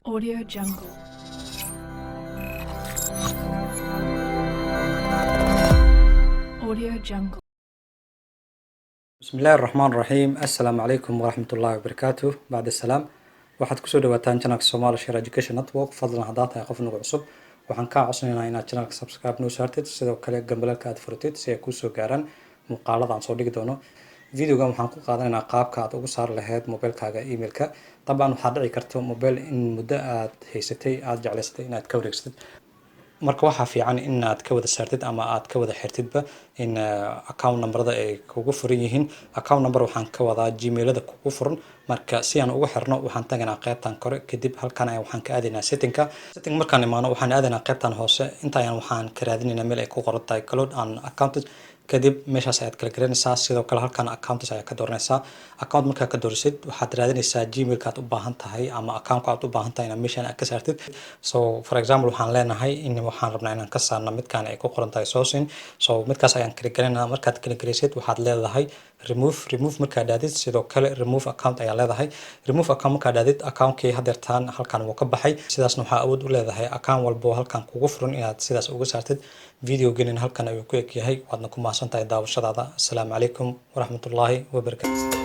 Audio Jungle. Audio Jungle. بسم الله الرحمن الرحيم السلام عليكم ورحمة الله وبركاته بعد السلام waxaad kusoo dhawaataan channelka Somali Share Education Network fadlan haddaad tahay qof nagu cusub waxaan kaa codsanaynaa inaad channelka subscribe noo saartid sidoo kale gambalelka aad furtid si ay kuu soo gaaraan muuqaalada aan soo dhigi doono videogan waxaan ku qaadanaynaa qaabka aad ugu saari lahayd mobilkaaga emailka dabcan waxaa dhici karta mobil in muddo aad haysatay aad jeclaysatay inaad ka wareegsatid marka waxaa fiican in aad ka wada saartid ama aad ka wada xirtidba in account numberada ay kugu furan yihiin account number waxaan ka wadaa gmailada kugu furan marka si aan ugu xirno waxaan tagaynaa qaybtan kore kadib halkan ay waxaan ka aadaynaa setting markaan imaano waxaan aadaynaa qaybtan hoose inta ayaan waxaan ka raadinaynaa meel ay ku qoran tahay cloud and account kadib meeshaas ayaad kala garanaysaa sidoo kale halkan accounts ayaa ka dooranaysaa account markaa ka doorsid waxaad raadinaysaa gmailka aad u baahan tahay ama account aad u baahan tahay inaad meeshan aad ka saartid so for example waxaan leenahay in waxaan rabnaa inaan ka saarno midkaan ay ku qoran tahay sourcing so midkaas ayaan kala garanaynaa markaad kala garaysid waxaad leedahay remove markaad dhaadid sidoo kale remove account ayaa leedahay remove account markaad dhaadid accountkii hadeertaan halkan wuu ka baxay sidaasna waxaa awood u leedahay account walbo halkan kugu furan inaad sidaas uga saartid videogenin halkan ayuu ku eg yahay waadna ku mahadsantahay daawashadaada asalaamu calaykum waraxmatullaahi wabarakaatu